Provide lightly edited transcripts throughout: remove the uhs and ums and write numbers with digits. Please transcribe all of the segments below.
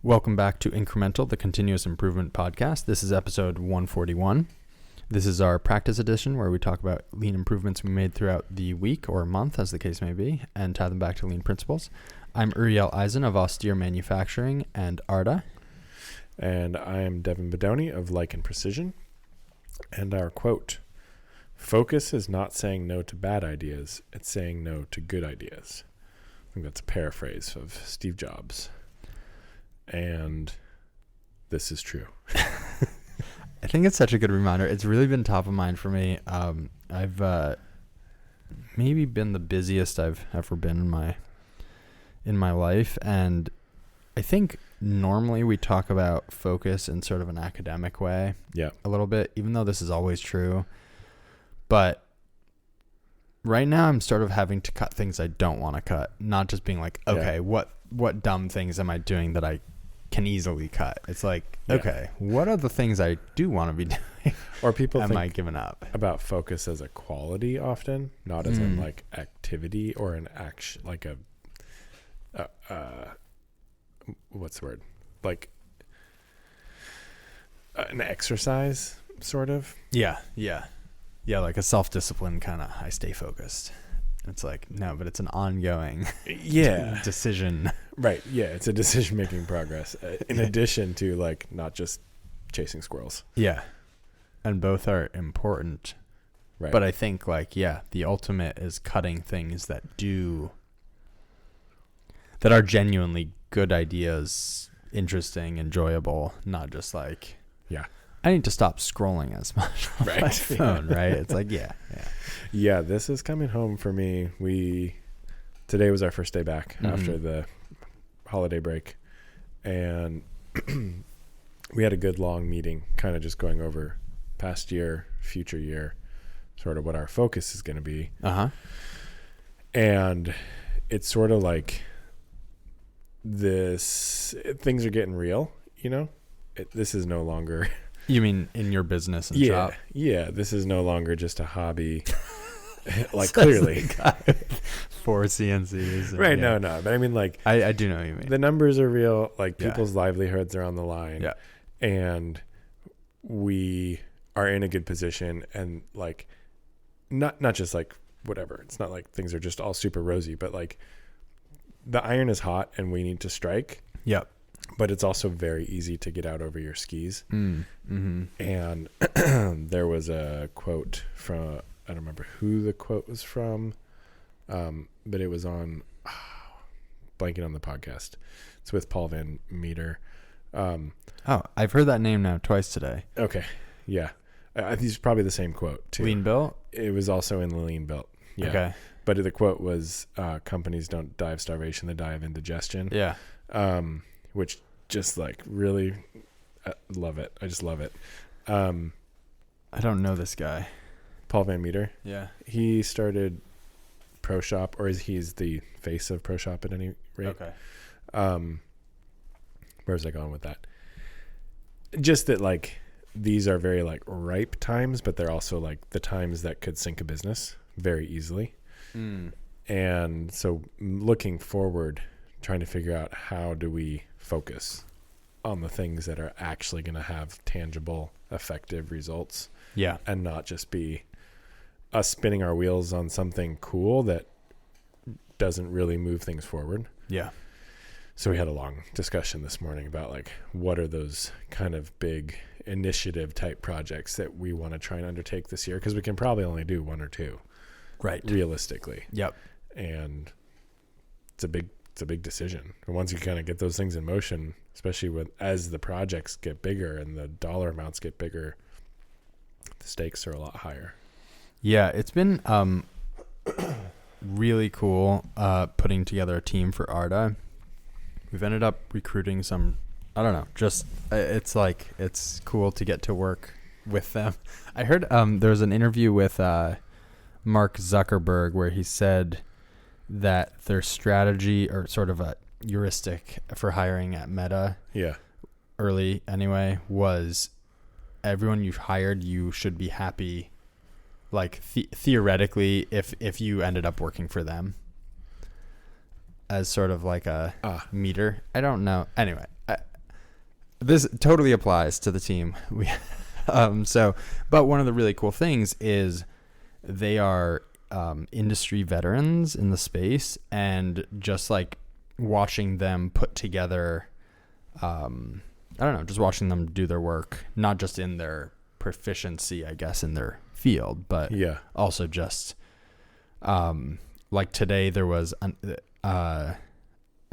Welcome back to Incremental, the Continuous Improvement Podcast. This is episode 141. This is our practice edition where we talk about lean improvements we made throughout the week or month, as the case may be, and tie them back to lean principles. I'm Uriel Eisen of Austere Manufacturing and ARDA. And I am Devin Bedoni of Like and Precision. And our quote, "Focus is not saying no to bad ideas, it's saying no to good ideas." I think that's a paraphrase of Steve Jobs. And this is true. I think it's such a good reminder. It's really been top of mind for me. I've maybe been the busiest I've ever been in my life, and I think normally we talk about focus in sort of an academic way, a little bit, even though this is always true. But right now, I'm sort of having to cut things I don't want to cut, not just being like, okay, what dumb things am I doing that I can easily cut? It's like, okay, what are the things I do want to be doing? Or people am I think giving up about focus as a quality often, not as in like activity or an action, like what's the word? Like an exercise, sort of. Yeah, like a self-discipline kind of, I stay focused. It's like, no, but it's an ongoing decision. Right. Yeah. It's a decision-making progress in addition to like not just chasing squirrels. Yeah. And both are important. Right. But I think like, the ultimate is cutting things that are genuinely good ideas, interesting, enjoyable, not just like, I need to stop scrolling as much on my phone, right? It's like, Yeah, this is coming home for me. Today was our first day back after the holiday break, and we had a good long meeting, kind of just going over past year, future year, sort of what our focus is going to be. And it's sort of like things are getting real, you know? This is no longer... You mean in your business and shop? Yeah, this is no longer just a hobby. Like clearly. 4 CNCs. Right, no. But I mean like... I do know what you mean. The numbers are real. Like people's livelihoods are on the line. Yeah. And we are in a good position, and like not just like whatever. It's not like things are just all super rosy, but like the iron is hot and we need to strike. Yep. But it's also very easy to get out over your skis. And there was a quote from, I don't remember who the quote was from, but it was on, blanking on the podcast. It's with Paul Van Meter. I've heard that name now twice today. Okay. Yeah. He's probably the same quote too. Lean Built? It was also in the Lean Built. Yeah. Okay. But the quote was, companies don't die of starvation, they die of indigestion. Yeah. Which just like really love it. I just love it. I don't know this guy. Paul Van Meter. Yeah. He started Pro Shop, or he's the face of Pro Shop at any rate. Okay. Where was I going with that? Just that like these are very like ripe times, but they're also like the times that could sink a business very easily. And so looking forward, trying to figure out how do we focus on the things that are actually going to have tangible, effective results. Yeah. And not just be us spinning our wheels on something cool that doesn't really move things forward. Yeah. So we had a long discussion this morning about like what are those kind of big initiative type projects that we want to try and undertake this year, because we can probably only do 1 or 2. Right. Realistically. Yep. And it's a big decision. And once you kind of get those things in motion, especially as the projects get bigger and the dollar amounts get bigger, the stakes are a lot higher. Yeah, it's been really cool putting together a team for ARDA. We've ended up recruiting some, I don't know, just it's cool to get to work with them. I heard there was an interview with Mark Zuckerberg where he said that their strategy, or sort of a heuristic for hiring at Meta, early anyway, was everyone you've hired, you should be happy, like theoretically, if you ended up working for them. as sort of like a meter. I don't know. Anyway, this totally applies to the team. But one of the really cool things is they are industry veterans in the space, and just like watching them put together, I don't know, just watching them do their work, not just in their proficiency, I guess, in their field, but also just like today there was our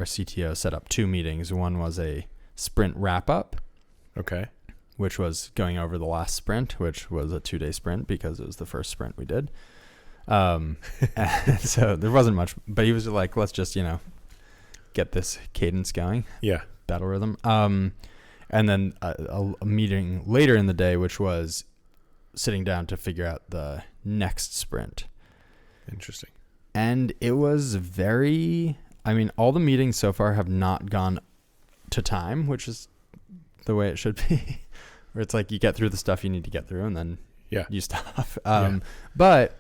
CTO set up 2 meetings. One was a sprint wrap up, which was going over the last sprint, which was a 2-day sprint because it was the first sprint we did. And so there wasn't much, but he was like, let's just, get this cadence going. Yeah. Battle rhythm. And then a meeting later in the day, which was sitting down to figure out the next sprint. Interesting. And it was all the meetings so far have not gone to time, which is the way it should be, where it's like you get through the stuff you need to get through and then you stop. But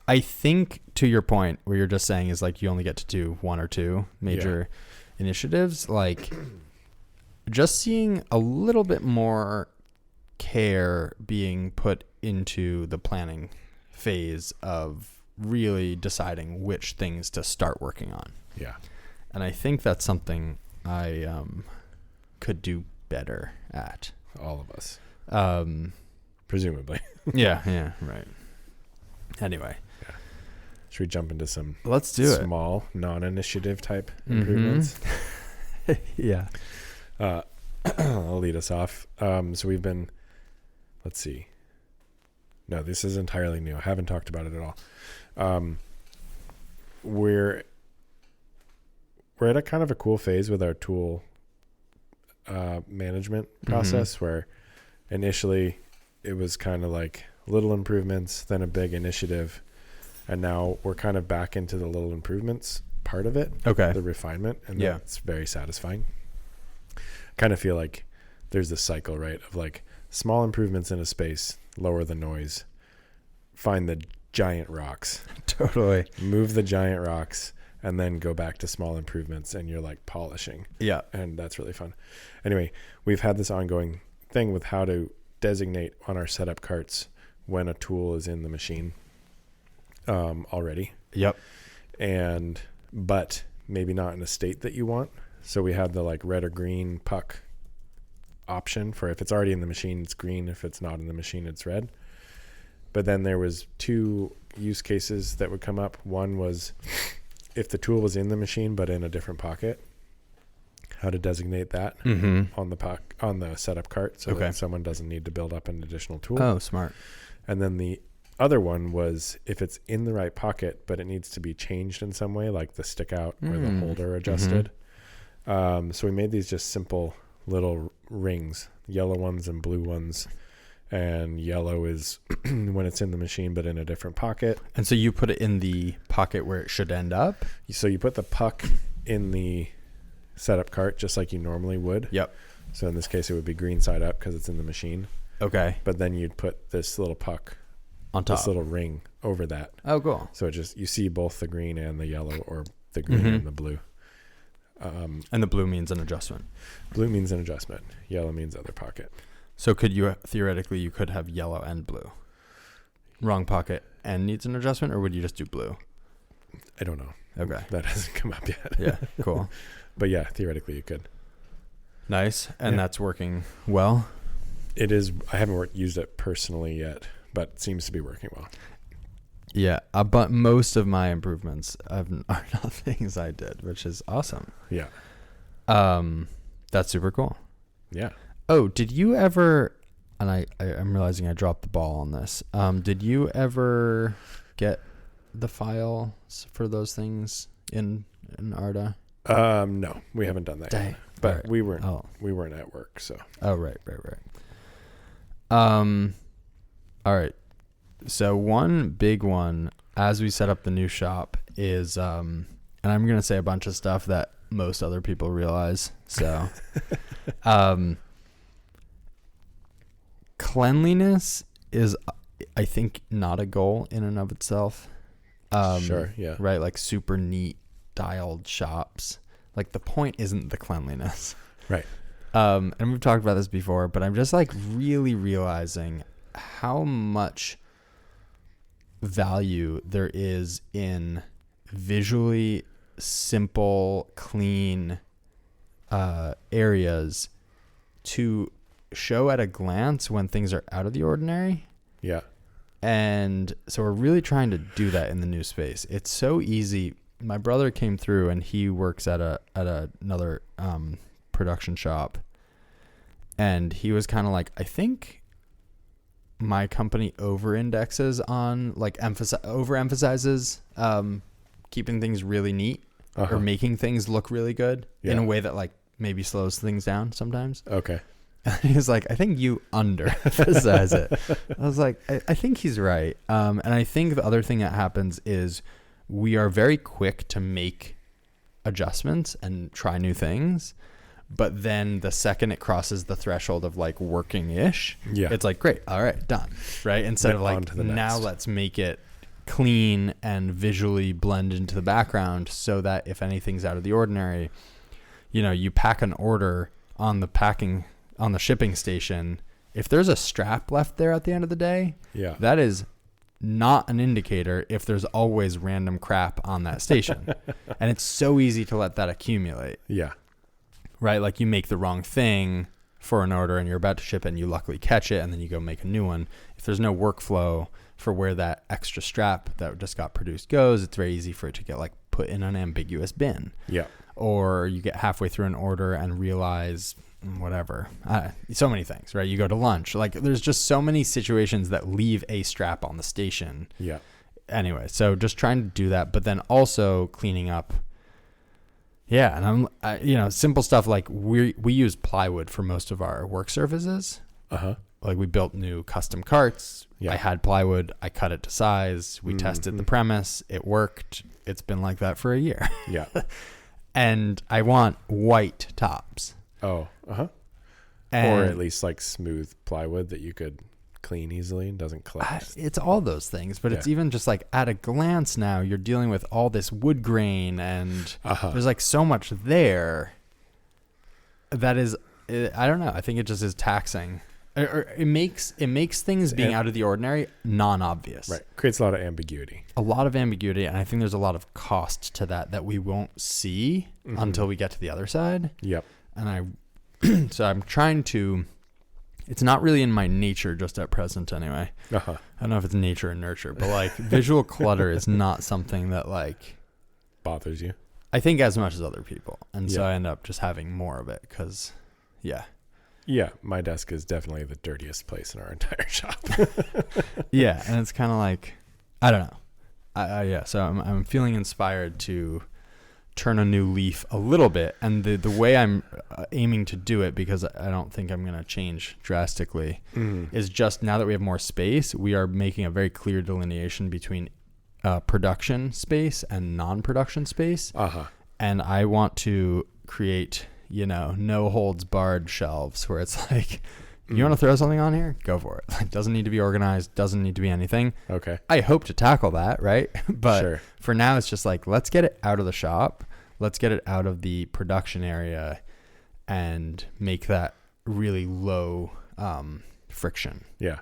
I think to your point where you're just saying is like you only get to do 1 or 2 major initiatives, like just seeing a little bit more care being put into the planning phase of really deciding which things to start working on. Yeah. And I think that's something I could do better at. All of us. Presumably. Yeah, right. Anyway. Yeah. Should we jump into some Let's do small, non-initiative type improvements? Yeah. I'll lead us off. So we've been, let's see. No, this is entirely new. I haven't talked about it at all. We're at a kind of a cool phase with our tool management process where initially it was kind of like little improvements, then a big initiative, and now we're kind of back into the little improvements part of it. Okay. The refinement, and that's very satisfying. Kind of feel like there's this cycle, right, of like small improvements in a space, lower the noise, find the giant rocks. Totally. Move the giant rocks, and then go back to small improvements, and you're like polishing. Yeah. And that's really fun. Anyway, we've had this ongoing thing with how to designate on our setup carts when a tool is in the machine already. Yep. But maybe not in a state that you want. So we have the like red or green puck option for if it's already in the machine, it's green. If it's not in the machine, it's red. But then there was 2 use cases that would come up. One was if the tool was in the machine but in a different pocket, how to designate that on the setup cart so that someone doesn't need to build up an additional tool. Oh, smart. And then the other one was if it's in the right pocket but it needs to be changed in some way, like the stick out or the holder adjusted. So we made these just simple little rings, yellow ones and blue ones. And yellow is when it's in the machine, but in a different pocket. And so you put it in the pocket where it should end up? So you put the puck in the setup cart just like you normally would. Yep. So in this case, it would be green side up because it's in the machine. Okay. But then you'd put this little puck on top, this little ring over that. Oh, cool. So you see both the green and the yellow, or the green and the blue. And the blue means an adjustment. Blue means an adjustment. Yellow means other pocket. So theoretically you could have yellow and blue. Wrong pocket and needs an adjustment, or would you just do blue? I don't know. Okay. That hasn't come up yet. Yeah, cool. But yeah, theoretically you could. Nice. And that's working well? It is. I haven't used it personally yet, but it seems to be working well. Yeah, but most of my improvements are not things I did, which is awesome. Yeah. That's super cool. Yeah. Oh, did you ever, and I'm realizing I dropped the ball on this. Did you ever get the files for those things in Arda? No, we haven't done that yet. But right. we weren't at work, so. Oh, right. All right. So one big one as we set up the new shop is, and I'm going to say a bunch of stuff that most other people realize. So, cleanliness is, I think, not a goal in and of itself. Sure. Yeah. Right. Like super neat dialed shops. Like the point isn't the cleanliness. Right. And we've talked about this before, but I'm just like really realizing how much value there is in visually simple, clean areas to show at a glance when things are out of the ordinary. Yeah. And so we're really trying to do that in the new space. It's so easy. My brother came through and he works at another production shop, and he was kind of like, I think my company over-indexes on like overemphasizes keeping things really neat or making things look really good in a way that like maybe slows things down sometimes. Okay. He was like, I think you under-emphasize it. I was like, I think he's right. And I think the other thing that happens is we are very quick to make adjustments and try new things. But then the second it crosses the threshold of like working-ish, it's like, great, all right, done, right? Instead of like, now let's make it clean and visually blend into the background so that if anything's out of the ordinary, you know, you pack an order on the shipping station. If there's a strap left there at the end of the day, that is not an indicator if there's always random crap on that station. And it's so easy to let that accumulate. Yeah. Right? Like you make the wrong thing for an order and you're about to ship it and you luckily catch it and then you go make a new one. If there's no workflow for where that extra strap that just got produced goes, it's very easy for it to get like put in an ambiguous bin. Yeah. Or you get halfway through an order and realize whatever. So many things, right? You go to lunch. Like there's just so many situations that leave a strap on the station. Yeah. Anyway, so just trying to do that, but then also cleaning up. Yeah, and simple stuff like we use plywood for most of our work surfaces. Like we built new custom carts. I had plywood. I cut it to size. We tested the premise. It worked. It's been like that for a year. Yeah. And I want white tops. Oh, or at least like smooth plywood that you could clean easily and doesn't collect. It's all those things, but it's even just like at a glance now you're dealing with all this wood grain and there's like so much there that is, I don't know. I think it just is taxing. Or it makes things being out of the ordinary non-obvious. Right. Creates a lot of ambiguity. A lot of ambiguity, and I think there's a lot of cost to that we won't see until we get to the other side. Yep. And so I'm trying to, it's not really in my nature just at present anyway. I don't know if it's nature or nurture, but like visual clutter is not something that like bothers you. I think as much as other people. And so I end up just having more of it because, Yeah, my desk is definitely the dirtiest place in our entire shop. Yeah, and it's kind of like, I don't know. So I'm feeling inspired to turn a new leaf a little bit. And the way I'm aiming to do it, because I don't think I'm going to change drastically, is just now that we have more space, we are making a very clear delineation between production space and non-production space. And I want to create, no holds barred shelves where it's like, you want to throw something on here? Go for it. Like, doesn't need to be organized. Doesn't need to be anything. Okay. I hope to tackle that, right? But for now, it's just like, let's get it out of the shop. Let's get it out of the production area and make that really low friction. Yeah.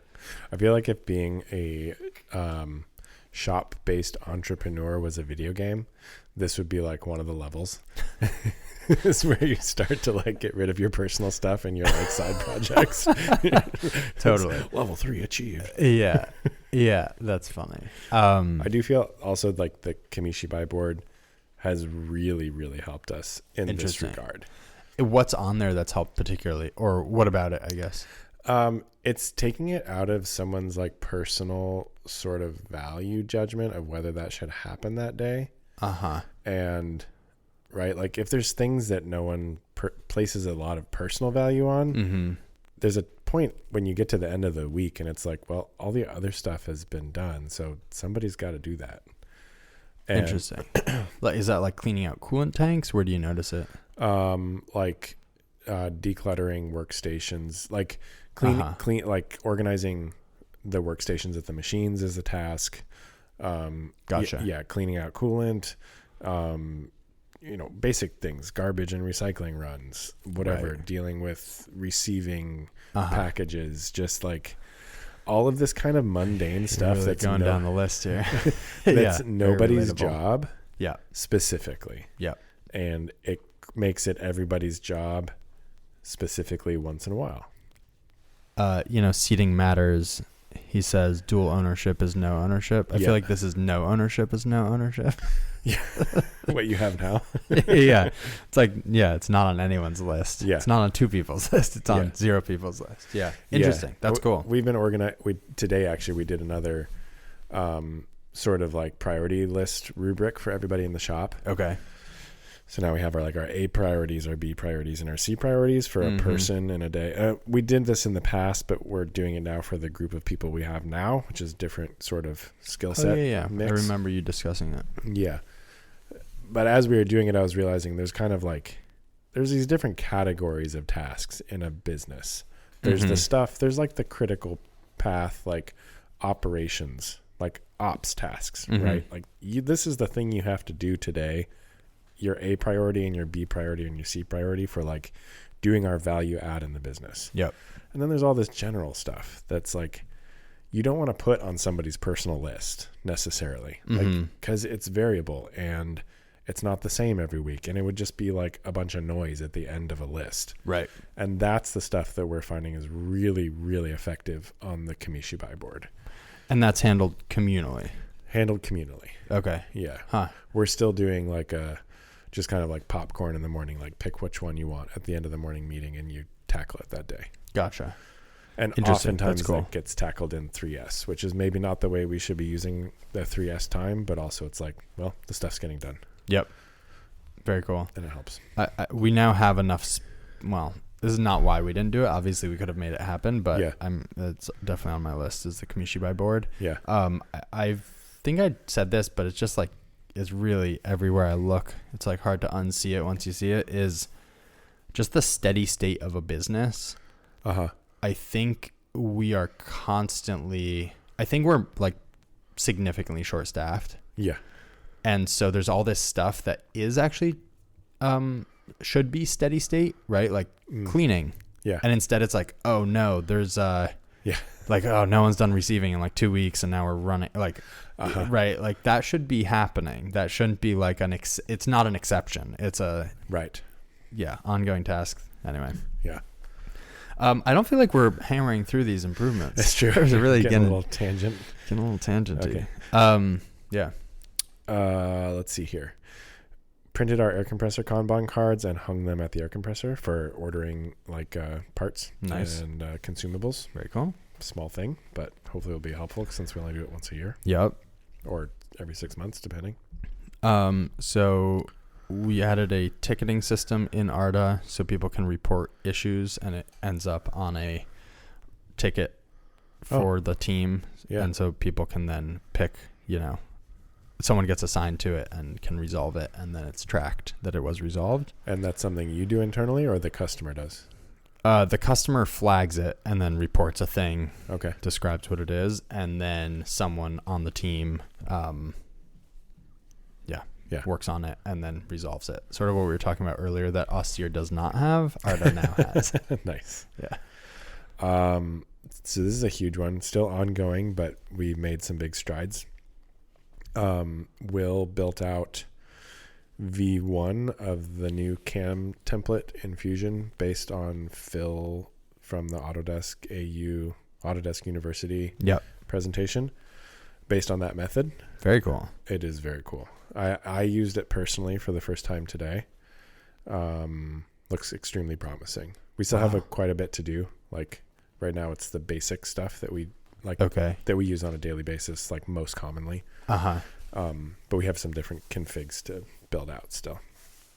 I feel like if being a shop-based entrepreneur was a video game, this would be like one of the levels. It's where you start to like get rid of your personal stuff and your like side projects. Totally. Level 3 achieved. Yeah, that's funny. I do feel also like the Kamishibai board has really, really helped us in this regard. What's on there that's helped particularly, or what about it, I guess? It's taking it out of someone's like personal sort of value judgment of whether that should happen that day. And right, like if there's things that no one places a lot of personal value on, there's a point when you get to the end of the week and it's like, well, all the other stuff has been done, so somebody's got to do that. And interesting. Like, is that like cleaning out coolant tanks? Where do you notice it? Like decluttering workstations, like clean, like organizing the workstations at the machines is a task. Gotcha. Yeah, cleaning out coolant. basic things, garbage and recycling runs, whatever, Right. dealing with receiving packages, just like all of this kind of mundane stuff really that's going down the list here. that's very nobody's relatable. job Yeah. specifically. Yeah. And it makes it everybody's job specifically once in a while. Seating matters. He says dual ownership is no ownership. I feel like this is no ownership is no ownership. Yeah. What you have now. Yeah. It's like, it's not on anyone's list. Yeah. It's not on 2 people's list. It's on 0 people's list. Yeah. Interesting. That's cool. We've been organized. Today, actually, we did another sort of like priority list rubric for everybody in the shop. Okay. So now we have our A priorities, our B priorities, and our C priorities for a person in a day. We did this in the past, but we're doing it now for the group of people we have now, which is different sort of skill set. Mix. I remember you discussing that. Yeah. But as we were doing it, I was realizing there's these different categories of tasks in a business. There's the stuff, there's like the critical path, like operations, like ops tasks, right? Like this is the thing you have to do today. Your A priority and your B priority and your C priority for like doing our value add in the business. Yep. And then there's all this general stuff that's like, you don't want to put on somebody's personal list necessarily, like, cause it's variable and it's not the same every week. And it would just be like a bunch of noise at the end of a list. Right. And that's the stuff that we're finding is really, really effective on the Kamishibai board. And that's handled communally. Handled communally. Okay. Yeah. Huh. We're still doing just kind of like popcorn in the morning, like pick which one you want at the end of the morning meeting and you tackle it that day. Gotcha. And Interesting. oftentimes That's cool. that gets tackled in 3S, which is maybe not the way we should be using the 3S time, but also it's like, well, the stuff's getting done. Yep. Very cool. And it helps. We now have enough. This is not why we didn't do it. Obviously, we could have made it happen, but it's definitely on my list is the Kamishibai board. Yeah. I think I said this, but it's just like, it's really everywhere I look. It's like hard to unsee it once you see it, is just the steady state of a business. I think we're like significantly short staffed. Yeah. And so there's all this stuff that is actually should be steady state, right? Like cleaning. Yeah. And instead it's like, oh no, there's like, oh, no one's done receiving in like 2 weeks and now we're running like right. Like that should be happening. That shouldn't be like it's not an exception. It's a ongoing task. Anyway. Yeah. I don't feel like we're hammering through these improvements. That's true. There's really getting a little tangent. Getting a little tangenty. Okay. Yeah. Let's see here. Printed our air compressor Kanban cards and hung them at the air compressor for ordering like parts and consumables. Very cool. Small thing, but hopefully it'll be helpful since we only do it once a year. Yep. Or every 6 months, depending. So we added a ticketing system in Arda so people can report issues and it ends up on a ticket for the team. Yeah. And so people can then pick, someone gets assigned to it and can resolve it, and then it's tracked that it was resolved. And that's something you do internally or the customer does? The customer flags it and then reports a thing. Okay. Describes what it is, and then someone on the team works on it and then resolves it. Sort of what we were talking about earlier that Austere does not have, Arda now has. Nice. Yeah. So this is a huge one, still ongoing, but we made some big strides. Will built out V1 of the new CAM template in Fusion based on Phil from the Autodesk University presentation based on that method. Very cool. It is very cool. I used it personally for the first time today. Looks extremely promising. We still have quite a bit to do. Like right now it's the basic stuff that we that we use on a daily basis, like most commonly. But we have some different configs to build out still.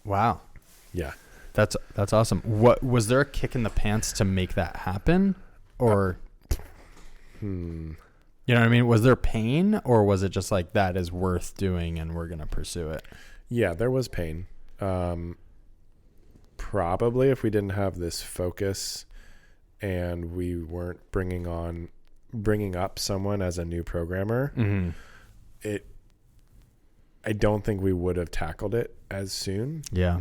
Wow. Yeah. That's awesome. What was there a kick in the pants to make that happen, or you know what I mean? Was there pain, or was it just like that is worth doing and we're gonna pursue it? Yeah, there was pain. Probably if we didn't have this focus and we weren't bringing up someone as a new programmer, I don't think we would have tackled it as soon. Yeah.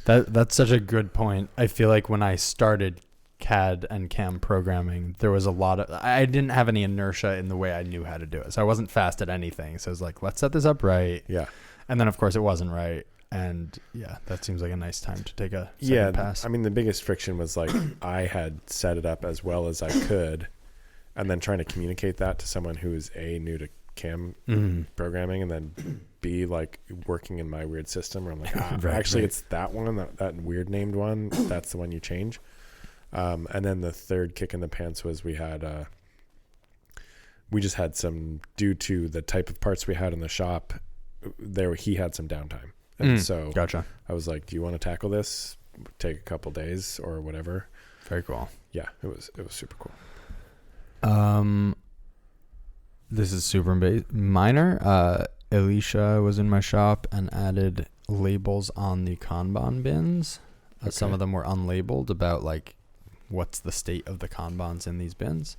That's such a good point. I feel like when I started CAD and CAM programming, there was I didn't have any inertia in the way I knew how to do it. So I wasn't fast at anything. So I was like, let's set this up right. Yeah. And then of course it wasn't right. And yeah, that seems like a nice time to take a second pass. I mean, the biggest friction was like I had set it up as well as I could, and then trying to communicate that to someone who is new to CAM programming, and then B, like working in my weird system where I'm like, it's that one, that weird named one. That's the one you change. And then the third kick in the pants was we just had some, due to the type of parts we had in the shop, he had some downtime. And so gotcha. I was like, do you want to tackle this? Take a couple days or whatever. Very cool. Yeah, it was super cool. This is super minor. Alicia was in my shop and added labels on the Kanban bins. Okay. Some of them were unlabeled about like what's the state of the Kanbans in these bins.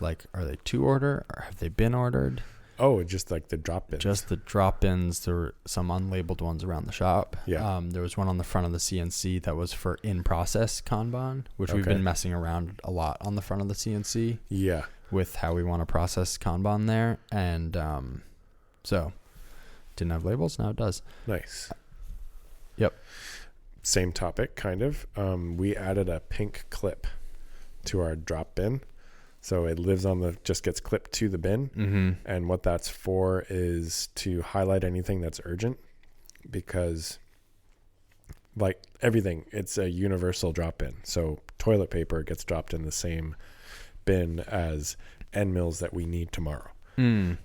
Like, are they to order or have they been ordered? Oh, just like the drop bins. Just the drop bins. There were some unlabeled ones around the shop. Yeah. There was one on the front of the CNC that was for in-process Kanban, which we've been messing around a lot on the front of the CNC. Yeah. With how we want to process Kanban there. And so didn't have labels. Now it does. Nice. Yep. Same topic, kind of. We added a pink clip to our drop bin. So it lives just gets clipped to the bin. Mm-hmm. And what that's for is to highlight anything that's urgent, because like everything, it's a universal drop bin. So toilet paper gets dropped in the same bin as end mills that we need tomorrow. And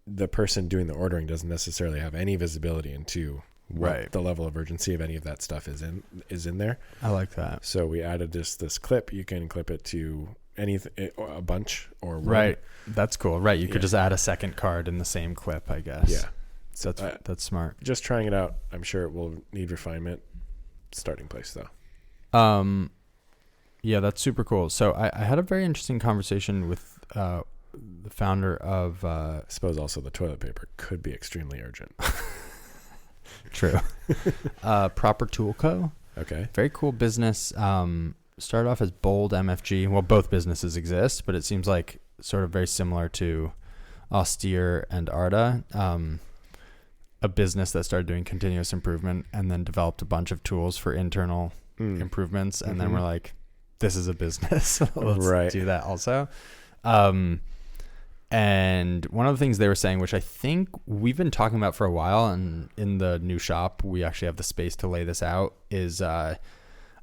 the person doing the ordering doesn't necessarily have any visibility into what the level of urgency of any of that stuff is in there. I like that. So we added this clip. You can clip it to anything, a bunch or one. Right. That's cool. Right. You could just add a second card in the same clip, I guess. Yeah. So that's smart. Just trying it out. I'm sure it will need refinement. Starting place though. Yeah, that's super cool. So I had a very interesting conversation with the founder of I suppose also the toilet paper could be extremely urgent. True. Proper Tool Co. Okay. Very cool business. Started off as Bold MFG. Well, both businesses exist, but it seems like sort of very similar to Austere and Arda. A business that started doing continuous improvement and then developed a bunch of tools for internal improvements. And then we're like, this is a business. Let's do that also. And one of the things they were saying, which I think we've been talking about for a while, and in the new shop, we actually have the space to lay this out, is I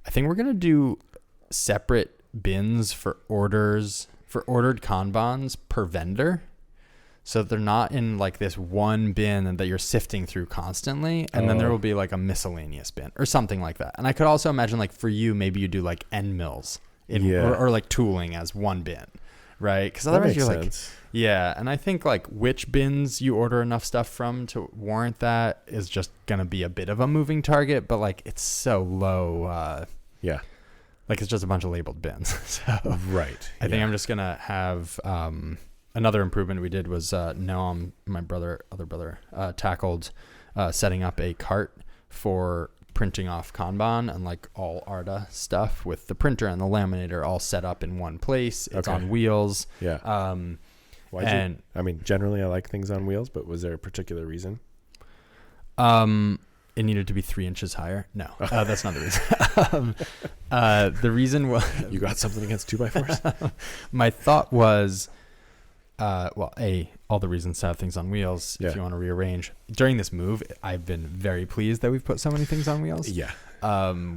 think we're going to do separate bins for ordered Kanbans per vendor. So that they're not in like this one bin that you're sifting through constantly. And then there will be like a miscellaneous bin or something like that. And I could also imagine like for you, maybe you do like end mills or like tooling as one bin, right? Because otherwise you're sense. Like, yeah. And I think like which bins you order enough stuff from to warrant that is just going to be a bit of a moving target, but like it's so low. Like it's just a bunch of labeled bins. So I think I'm just going to have, another improvement we did was Noam, my other brother, tackled setting up a cart for printing off Kanban and like all Arda stuff with the printer and the laminator all set up in one place. It's on wheels. Yeah. I mean, generally I like things on wheels, but was there a particular reason? It needed to be 3 inches higher. No, that's not the reason. The reason was you got something against 2x4s. My thought was, all the reasons to have things on wheels if you want to rearrange. During this move, I've been very pleased that we've put so many things on wheels. Yeah.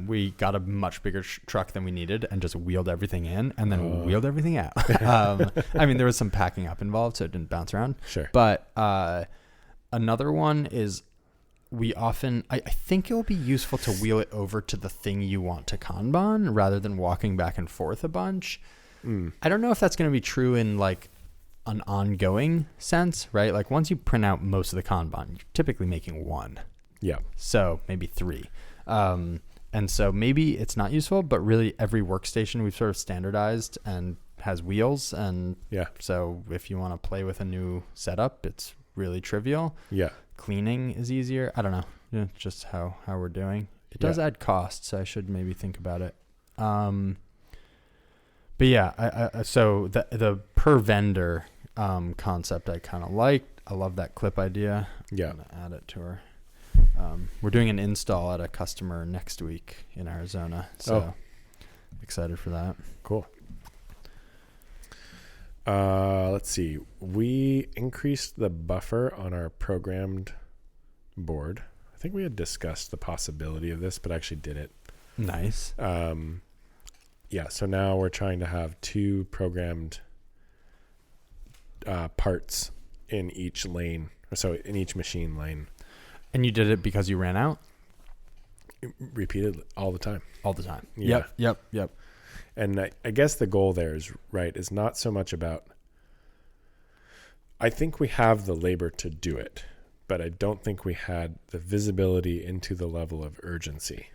We got a much bigger truck than we needed and just wheeled everything in and then wheeled everything out. I mean, there was some packing up involved, so it didn't bounce around. Sure. But another one is I think it will be useful to wheel it over to the thing you want to Kanban rather than walking back and forth a bunch. I don't know if that's going to be true in like an ongoing sense, right? Like once you print out most of the Kanban, you're typically making one. Yeah. So maybe 3. And so maybe it's not useful, but really every workstation we've sort of standardized and has wheels, and Yeah. so if you want to play with a new setup, it's really trivial. Yeah. Cleaning is easier. I don't know. Yeah, just how we're doing. It does add costs, so I should maybe think about it. But yeah, I so the per vendor concept I kind of liked. I love that clip idea. Yeah. I'm gonna add it to her. We're doing an install at a customer next week in Arizona, so excited for that. Cool. Let's see. We increased the buffer on our programmed board. I think we had discussed the possibility of this, but actually did it. Nice. Yeah. So now we're trying to have 2 programmed parts in each lane. So in each machine lane. And you did it because you ran out? Repeated all the time. All the time. Yeah. Yep. And I guess the goal there is not so much about, I think we have the labor to do it, but I don't think we had the visibility into the level of urgency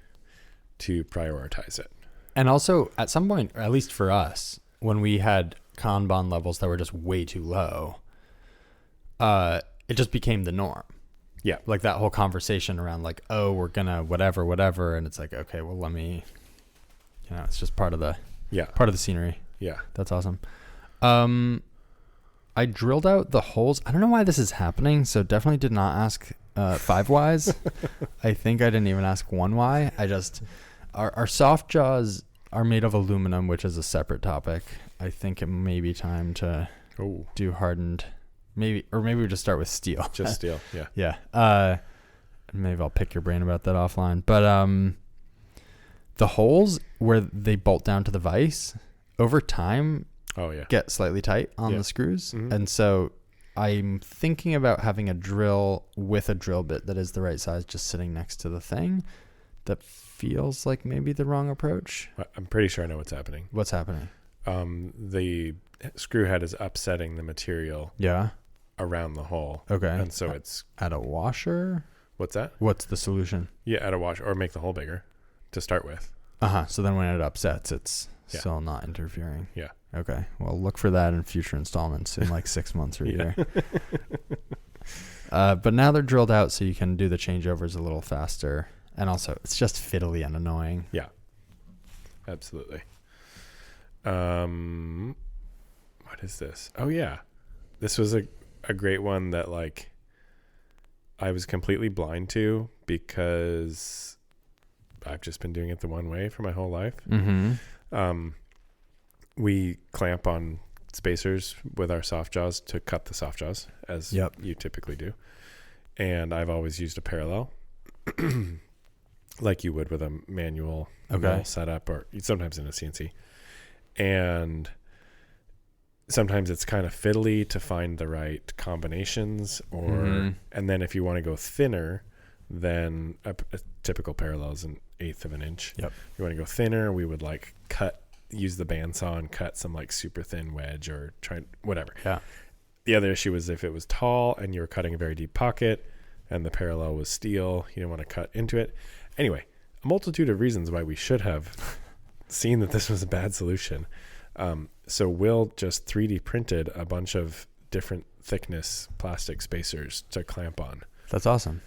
to prioritize it. And also, at some point, or at least for us, when we had Kanban levels that were just way too low, it just became the norm. Yeah. Like that whole conversation around like, oh, we're going to whatever. And it's like, okay, well, let me, it's just part of the scenery. Yeah. That's awesome. I drilled out the holes. I don't know why this is happening. So definitely did not ask 5 whys. I think I didn't even ask 1 why. Our soft jaws are made of aluminum, which is a separate topic. I think it may be time to do hardened. Maybe we just start with steel. Just steel. Yeah. Yeah. Maybe I'll pick your brain about that offline. But the holes where they bolt down to the vise over time get slightly tight on the screws. Mm-hmm. And so I'm thinking about having a drill with a drill bit that is the right size just sitting next to the thing. That feels like maybe the wrong approach. I'm pretty sure I know what's happening. What's happening? The screw head is upsetting the material. Yeah. Around the hole. Okay. And so it's at a washer. What's that? What's the solution? Yeah, at a washer, or make the hole bigger to start with. So then when it upsets, it's still not interfering. Yeah. Okay. Well, look for that in future installments in like 6 months or a year. But now they're drilled out, so you can do the changeovers a little faster. And also, it's just fiddly and annoying. Yeah. Absolutely. What is this? Oh, yeah. This was a great one that like I was completely blind to because I've just been doing it the one way for my whole life. Mm-hmm. We clamp on spacers with our soft jaws to cut the soft jaws as you typically do. And I've always used a parallel like you would with a manual mill setup or sometimes in a CNC. And sometimes it's kind of fiddly to find the right combinations and then if you want to go thinner, then a typical parallel is 1/8 of an inch. Yep. If you want to go thinner, we would like use the bandsaw and cut some like super thin wedge or try whatever. Yeah. The other issue was if it was tall and you were cutting a very deep pocket and the parallel was steel, you didn't want to cut into it. Anyway, a multitude of reasons why we should have seen that this was a bad solution. So Will just 3D printed a bunch of different thickness plastic spacers to clamp on. That's awesome.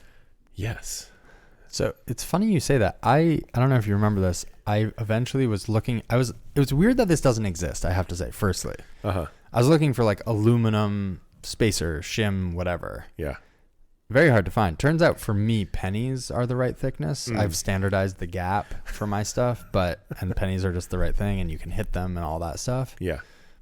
Yes. So it's funny you say that. I don't know if you remember this. I eventually was looking. It was weird that this doesn't exist, I have to say, firstly. I was looking for like aluminum spacer, shim, whatever. Yeah. Very hard to find. Turns out for me, pennies are the right thickness. I've standardized the gap for my stuff, and pennies are just the right thing and you can hit them and all that stuff. Yeah.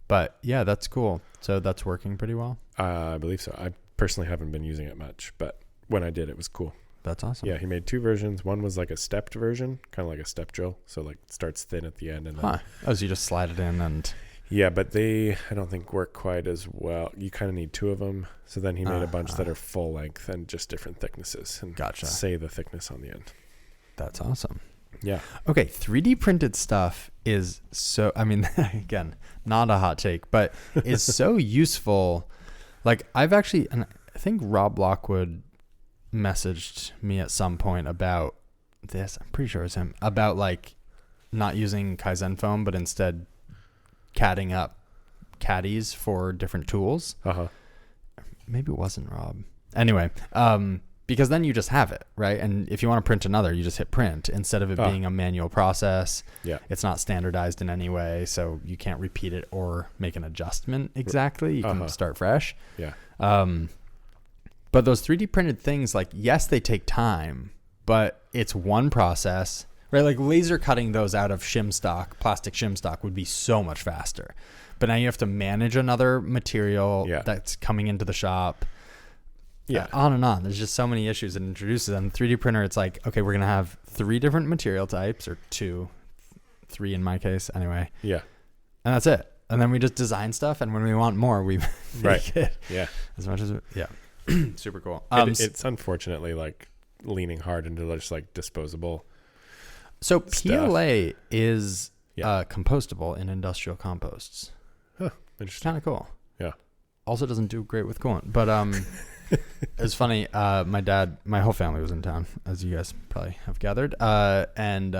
But yeah, that's cool. So that's working pretty well. I believe so. I personally haven't been using it much, but when I did, it was cool. That's awesome. Yeah, he made 2 versions. One was like a stepped version, kind of like a step drill. So like it starts thin at the end and then so you just slide it in and yeah, but I don't think work quite as well. You kind of need 2 of them. So then he made a bunch that are full length and just different thicknesses and say the thickness on the end. That's awesome. Yeah. Okay. 3D printed stuff is so, I mean, again, not a hot take, but is so useful. Like I've actually, and I think Rob Lockwood messaged me at some point about this. I'm pretty sure it was him about like not using Kaizen foam, but instead catting up caddies for different tools. Uh-huh. Maybe it wasn't Rob. Anyway, because then you just have it, right? And if you want to print another, you just hit print instead of it being a manual process. Yeah. It's not standardized in any way, so you can't repeat it or make an adjustment exactly. You can start fresh. Yeah. But those 3D printed things, like, yes, they take time, but it's one process, right? Like laser cutting those out of shim stock, plastic shim stock would be so much faster. But now you have to manage another material that's coming into the shop. Yeah. On and on. There's just so many issues it introduces. And 3D printer, it's like, okay, we're going to have 3 different material types, or 3 in my case anyway. Yeah. And that's it. And then we just design stuff. And when we want more, we make it. Yeah. As much as, super cool. It's unfortunately like leaning hard into just like disposable. So stuff. PLA is compostable in industrial composts. Huh. Interesting. Kind of cool. Yeah. Also doesn't do great with coolant, but it's funny. My whole family was in town, as you guys probably have gathered. And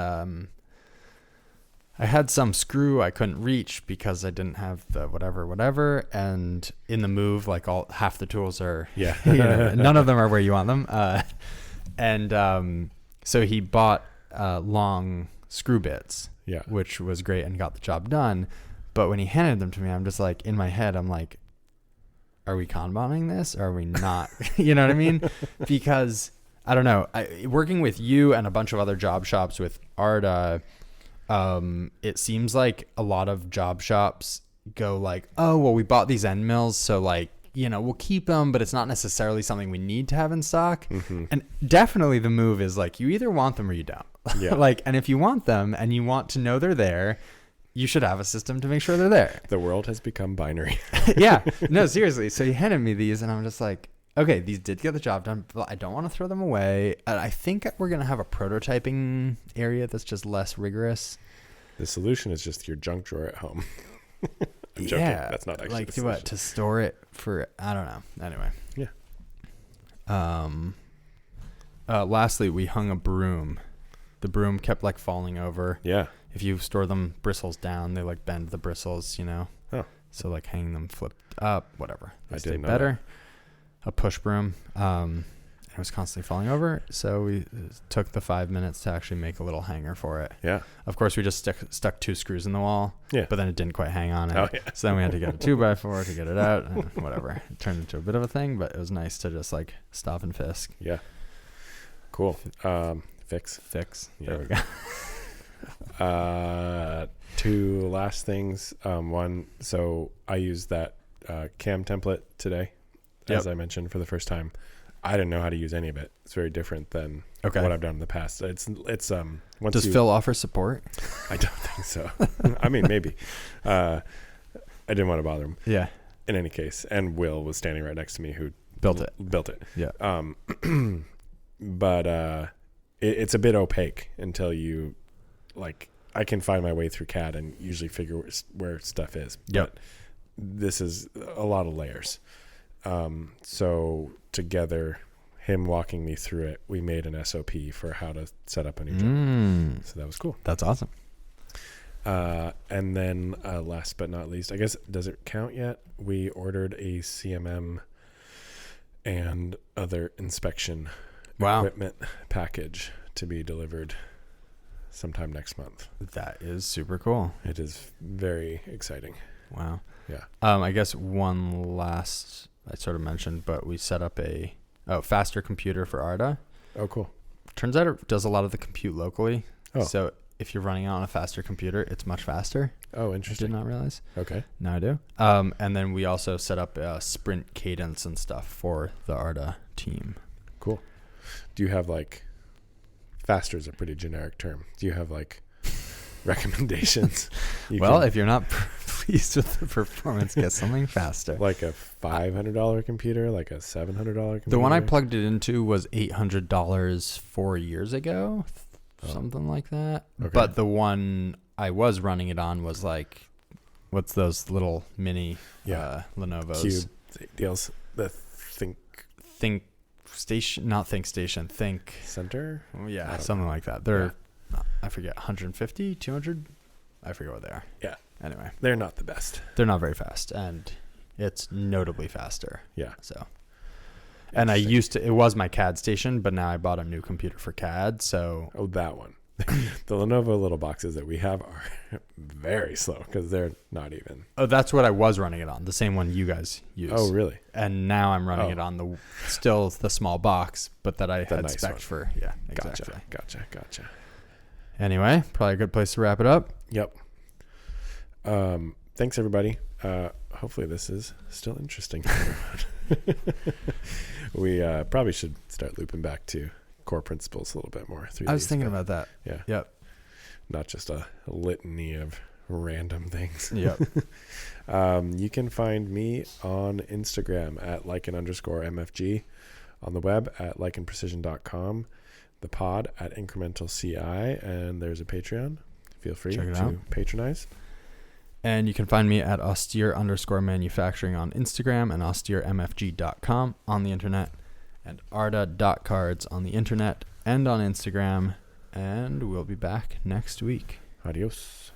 I had some screw I couldn't reach because I didn't have the whatever. And in the move, like half the tools are, none of them are where you want them. So he bought long screw bits, which was great and got the job done. But when he handed them to me, I'm just like, in my head, I'm like, are we Kanbaning this or are we not? You know what I mean? Because I don't know, working with you and a bunch of other job shops with Arda, it seems like a lot of job shops go like, oh, well, we bought these end mills, so like, we'll keep them, but it's not necessarily something we need to have in stock. Mm-hmm. And definitely the move is like, you either want them or you don't. Yeah. Like, and if you want them and you want to know they're there, you should have a system to make sure they're there. The world has become binary. Yeah. No, seriously. So he handed me these and I'm just like, okay, these did get the job done, but I don't want to throw them away. I think we're going to have a prototyping area that's just less rigorous. The solution is just your junk drawer at home. I'm joking. That's not actually like the solution. to store it for, I don't know. Anyway. Yeah. Lastly, we hung a broom. The broom kept like falling over. Yeah. If you store them bristles down, they like bend the bristles, Oh. So like hanging them flipped up, whatever. They I stay didn't know better. A push broom. It was constantly falling over, so we took the 5 minutes to actually make a little hanger for it. Yeah. Of course, we just stuck 2 screws in the wall. Yeah. But then it didn't quite hang on it. Oh, yeah. So then we had to get a 2x4 to get it out. And whatever. It turned into a bit of a thing, but it was nice to just like stop and fisk. Yeah. Cool. Fix. Yeah. There we go. 2 last things. One, so I used that cam template today, as I mentioned, for the first time. I didn't know how to use any of it. It's very different than what I've done in the past. It's once Does Phil offer support? I don't think so. I mean, maybe. I didn't want to bother him. Yeah. In any case, and Will was standing right next to me, who built it. Yeah. But it's a bit opaque until you like. I can find my way through CAD and usually figure where stuff is. Yep. But this is a lot of layers. So together, him walking me through it, we made an SOP for how to set up a new job. So that was cool. That's awesome. And then last but not least, I guess, does it count yet? We ordered a CMM and other inspection equipment package to be delivered sometime next month. That is super cool. It is very exciting. Wow. Yeah. I guess one last, I sort of mentioned, but we set up a faster computer for Arda. Oh, cool. Turns out it does a lot of the compute locally. Oh. So if you're running on a faster computer, it's much faster. Oh, interesting. I did not realize. Okay. Now I do. And then we also set up a sprint cadence and stuff for the Arda team. Cool. Do you have like, faster is a pretty generic term. Do you have like recommendations? If you're not pleased with the performance, get something faster. Like a $500 computer, like a $700 computer? The one I plugged it into was $800 4 years ago, something like that. Okay. But the one I was running it on was like, what's those little mini Lenovo's? Cube deals. The Think Station, not Think Station, Think Center? Yeah, something like that. They're, I forget, 150, 200? I forget what they are. Yeah. Anyway, They're not the best. they're not very fast, and it's notably faster. Yeah. So, and it was my CAD station, but now I bought a new computer for CAD. So, Oh, that one. The Lenovo little boxes that we have are very slow because they're not even. oh, that's what I was running it on, the same one you guys use. Oh, really? And now I'm running it on still the small box, but that I had nice spec'd one. for. Yeah, exactly. Gotcha. Anyway, probably a good place to wrap it up. Yep. Thanks, everybody. Hopefully this is still interesting for everyone. We probably should start looping back to core principles a little bit more. I was thinking about that. Yeah. Yep. Not just a litany of random things. Yep. You can find me on Instagram at lichen_MFG, on the web at lichenprecision.com, the pod at incrementalci, and there's a Patreon. Feel free to patronize. And you can find me at austere_manufacturing on Instagram and austeremfg.com on the internet, and arda.cards on the internet and on Instagram. And we'll be back next week. Adios.